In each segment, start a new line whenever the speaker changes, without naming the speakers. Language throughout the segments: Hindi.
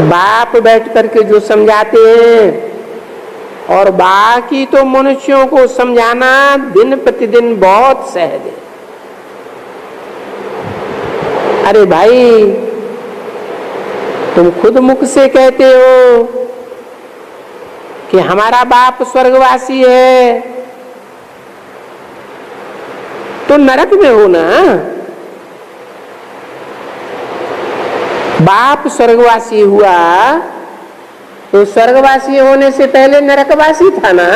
बाप बैठ करके जो समझाते हैं और बाकी तो मनुष्यों को समझाना दिन प्रतिदिन बहुत सहज है। अरे भाई, तुम खुद मुख से कहते हो कि हमारा बाप स्वर्गवासी है, तो नरक में हो ना। बाप स्वर्गवासी हुआ तो स्वर्गवासी होने से पहले नरकवासी था ना।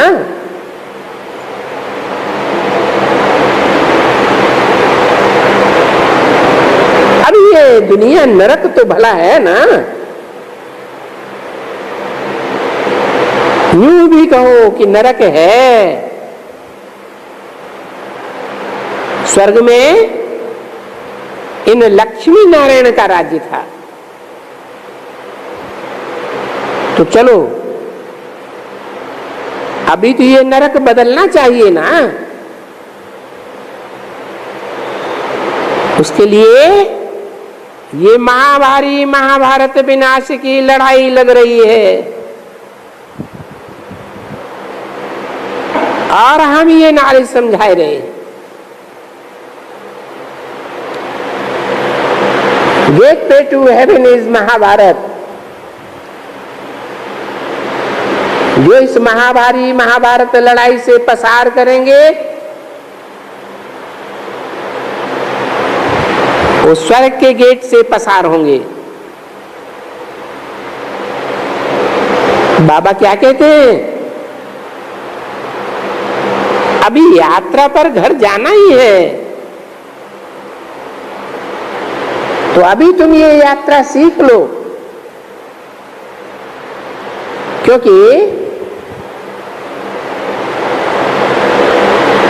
अब ये दुनिया नरक तो भला है ना। यूं भी कहो कि नरक है। स्वर्ग में इन लक्ष्मी नारायण का राज्य था। तो चलो, अभी तो ये नरक बदलना चाहिए ना। उसके लिए ये महाभारी महाभारत विनाश की लड़ाई लग रही है और हम ये नारे समझा रहे हैं। Gateway to heaven is Mahabharat. जो इस महाभारी महाभारत लड़ाई से पसार करेंगे वो स्वर्ग के गेट से पसार होंगे। बाबा क्या कहते हैं? अभी यात्रा पर घर जाना ही है, तो अभी तुम ये यात्रा सीख लो, क्योंकि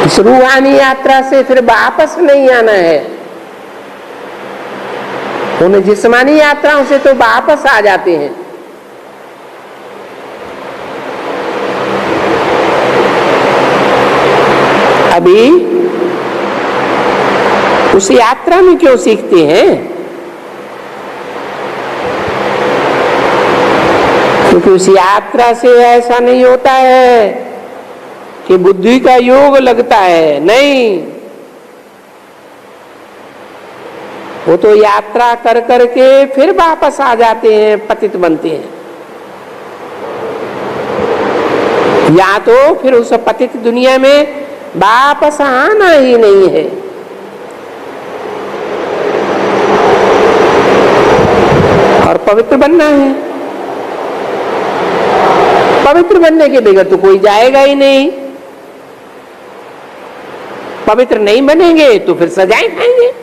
इस रूहानी यात्रा से फिर वापस नहीं आना है। उन जिस्मानी यात्राओं से तो वापस आ जाते हैं। अभी उस यात्रा में क्यों सीखते हैं? क्योंकि उस यात्रा से ऐसा नहीं होता है कि बुद्धि का योग लगता है। नहीं, वो तो यात्रा कर करके फिर वापस आ जाते हैं, पतित बनते हैं। या तो फिर उस पतित दुनिया में वापस आना ही नहीं है। और पवित्र बनना है। पवित्र बनने के बगैर तो कोई जाएगा ही नहीं। पवित्र नहीं बनेंगे तो फिर सजाएं खाएंगे।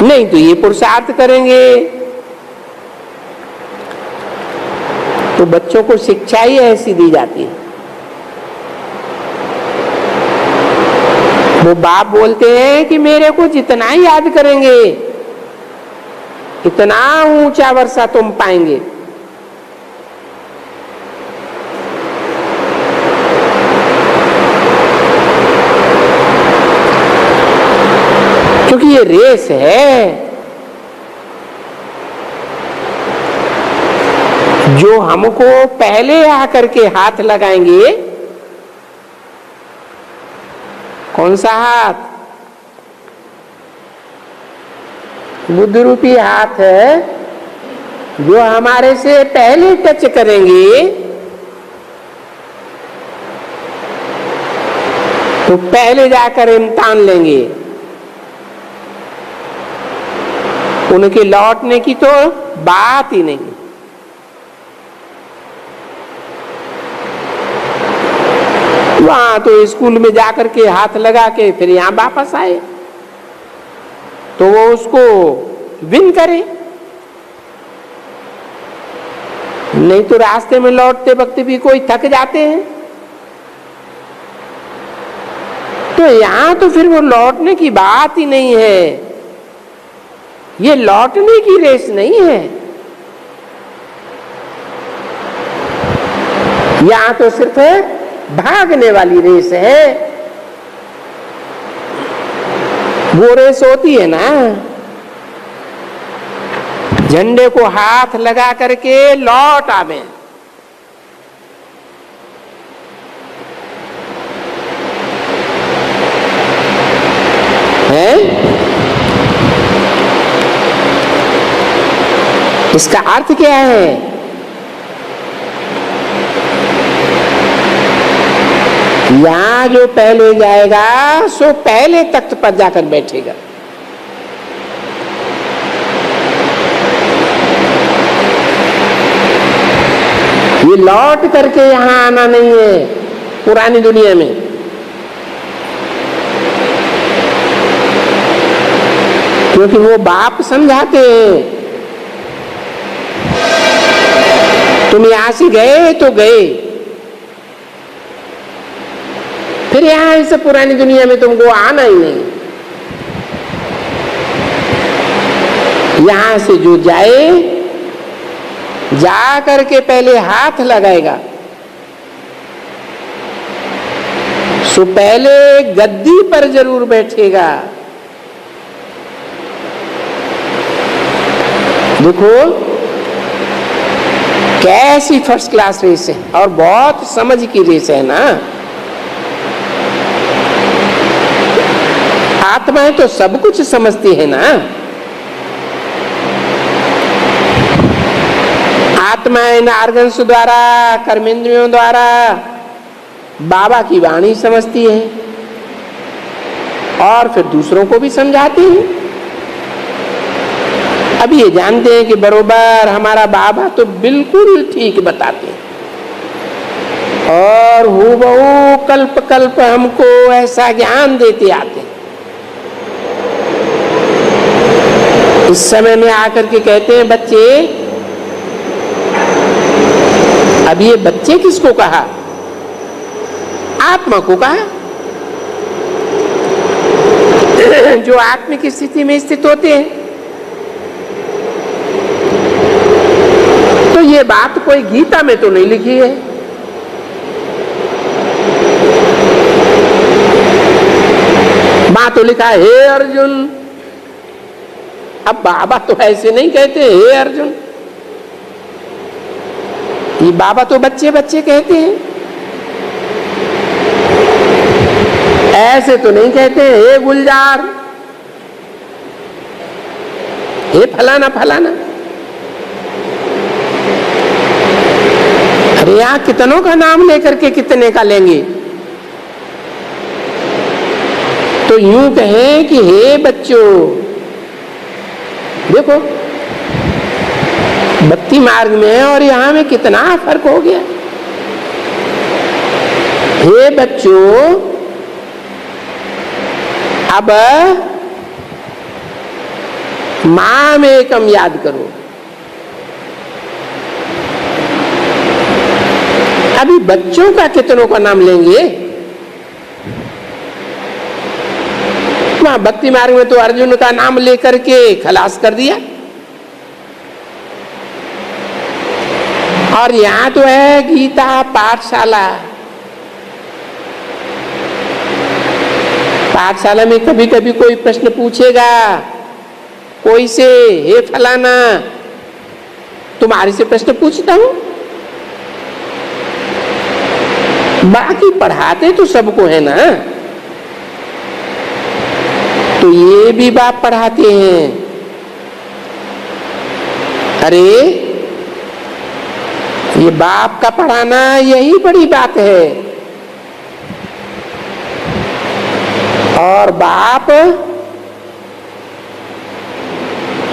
नहीं तो ये पुरुषार्थ करेंगे। तो बच्चों को शिक्षा ही ऐसी दी जाती है। वो बाप बोलते हैं कि मेरे को जितना याद करेंगे इतना ऊंचा वर्षा तुम पाएंगे। क्योंकि ये रेस है जो हमको पहले आकर के हाथ लगाएंगे। कौन सा हाथ? बुद्ध रूपी हाथ है। जो हमारे से पहले टच करेंगे तो पहले जाकर इम्तिहान लेंगे। उनके लौटने की तो बात ही नहीं। वहां तो स्कूल में जाकर के हाथ लगा के फिर यहां वापस आए तो वो उसको विन करे। नहीं तो रास्ते में लौटते वक्त भी कोई थक जाते हैं। तो यहां तो फिर वो लौटने की बात ही नहीं है। ये लौटने की रेस नहीं है। यहां तो सिर्फ भागने वाली रेस है। वो रेस होती है ना झंडे को हाथ लगा करके लौट आवे। है इसका अर्थ क्या है? यहां जो पहले जाएगा सो पहले तख्त पर जाकर बैठेगा। ये लौट करके यहां आना नहीं है पुरानी दुनिया में। क्योंकि वो बाप समझाते हैं, तुम यहां से गए तो गए, फिर यहां इस पुरानी दुनिया में तुमको आना ही नहीं। यहां से जो जाए, जा करके पहले हाथ लगाएगा, सो पहले गद्दी पर जरूर बैठेगा। देखो कैसी फर्स्ट क्लास रेस है, और बहुत समझ की रेस है ना। आत्माएं तो सब कुछ समझती है ना। आत्माएं इन ऑर्गन्स द्वारा, कर्मेंद्रियों द्वारा बाबा की वाणी समझती है और फिर दूसरों को भी समझाती है। अब ये जानते हैं कि बरोबर हमारा बाबा तो बिल्कुल ठीक बताते हैं, और हूबहू कल्प कल्प हमको ऐसा ज्ञान देते आते हैं। इस समय में आकर के कहते हैं बच्चे, अब ये बच्चे किसको कहा? आत्मा को कहा, जो आत्मिक स्थिति में स्थित होते हैं। तो ये बात कोई गीता में तो नहीं लिखी है, बात तो लिखा है हे अर्जुन। अब बाबा तो ऐसे नहीं कहते हे अर्जुन, ये बाबा तो बच्चे बच्चे कहते हैं, ऐसे तो नहीं कहते हे गुलजार, हे फलाना फलाना। अरे यहां कितनों का नाम लेकर के कितने का लेंगे? तो यूं कहें कि हे बच्चों, देखो भक्ति मार्ग में और यहां में कितना फर्क हो गया। हे बच्चों, अब माम एकम याद करो। अभी बच्चों का कितनों का नाम लेंगे? वहां भक्ति मार्ग में तो अर्जुन का नाम लेकर के खलास कर दिया, और यहां तो है गीता पाठशाला। पाठशाला में कभी कभी कोई प्रश्न पूछेगा कोई से, हे फलाना तुम्हारे से प्रश्न पूछता हूं। बाकी पढ़ाते तो सबको है ना, तो ये भी बाप पढ़ाते हैं। अरे ये बाप का पढ़ाना यही बड़ी बात है। और बाप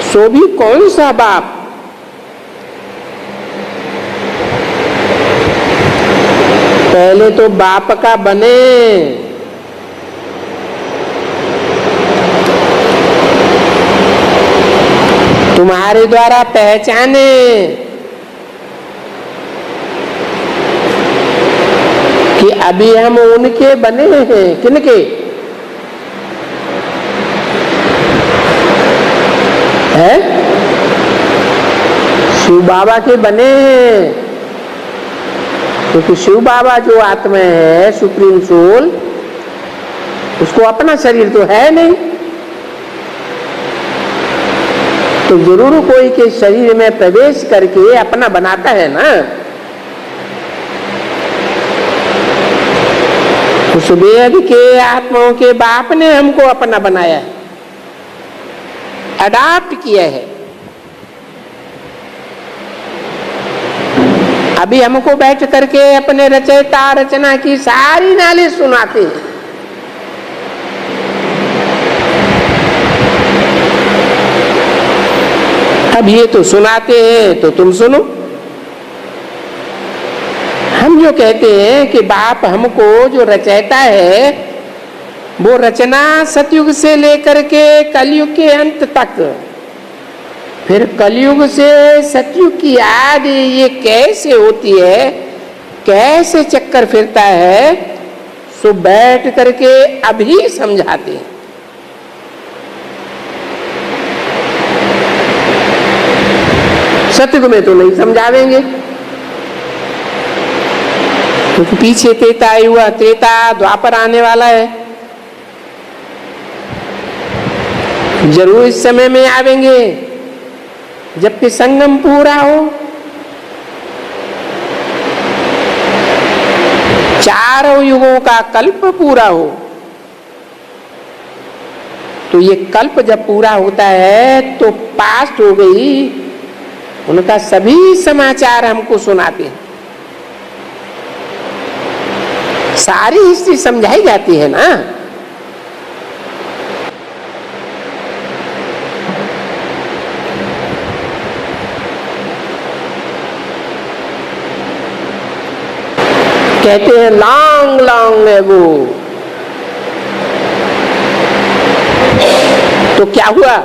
सो भी कौन सा बाप? पहले तो बाप का बने, तुम्हारे द्वारा पहचाने, कि अभी हम उनके बने हैं। किनके? है शिव बाबा के बने हैं, क्योंकि शिव बाबा जो आत्मा है, सुप्रीम सोल, उसको अपना शरीर तो है नहीं। तो जरूर कोई के शरीर में प्रवेश करके अपना बनाता है ना। उस वेद के आत्माओं के बाप ने हमको अपना बनाया है, अडॉप्ट किया है। अभी हमको बैठ करके अपने रचयिता रचना की सारी नाली सुनाते हैं। अब ये तो सुनाते हैं तो तुम सुनो। हम जो कहते हैं कि बाप हमको जो रचयिता है, वो रचना सतयुग से लेकर के कलयुग के अंत तक, फिर कलयुग से सतयुग की याद ये कैसे होती है, कैसे चक्कर फिरता है, सो बैठ करके अभी समझाते हैं। सतयुग में तो नहीं समझावेंगे, क्योंकि पीछे त्रेता आया हुआ, त्रेता द्वापर आने वाला है, जरूर इस समय में आवेंगे जबकि संगम पूरा हो। चारों युगों का कल्प पूरा हो। तो ये कल्प जब पूरा होता है तो पास्ट हो गई, उनका सभी समाचार हमको सुनाते हैं, सारी हिस्ट्री समझाई जाती है ना। कहते हैं लॉन्ग लॉन्ग एगो। तो क्या हुआ?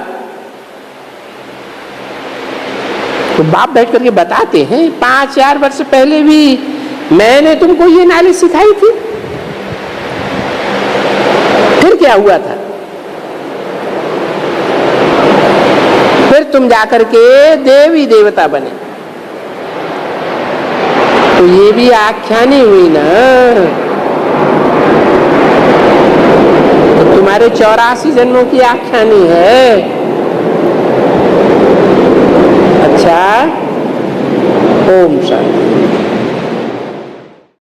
तो बाप बैठ करके बताते हैं 5-4 वर्ष पहले भी मैंने तुमको ये नॉलेज सिखाई थी। फिर क्या हुआ था? फिर तुम जाकर के देवी देवता बने। तो ये भी आख्यान ही हुई ना। तो तुम्हारे 84 जन्मों की आख्यानी है। अच्छा, ओम शांति।